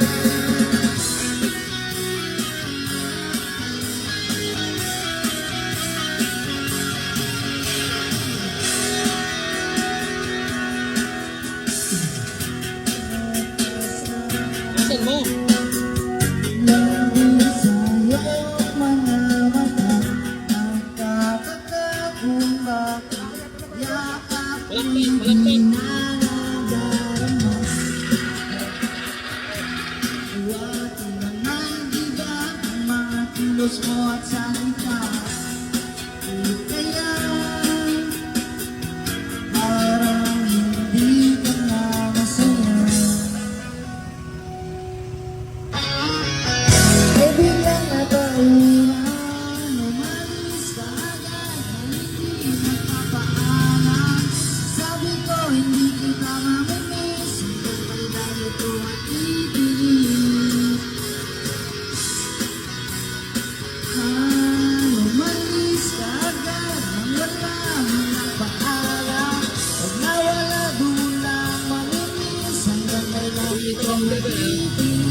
Saan mo? Kilos mo at salita, kaya parang hindi ka na masaya. E biglang natauhan, umalis ka agad na hindi magpapaalam. Sabi ko hindi kita mamimiss, hanggang kailan ito at ipilit. Umalis ka agad nang wala mong napaalam. Pag nawala doon lang mamimiss, hanggang kailan ito mag-ibig.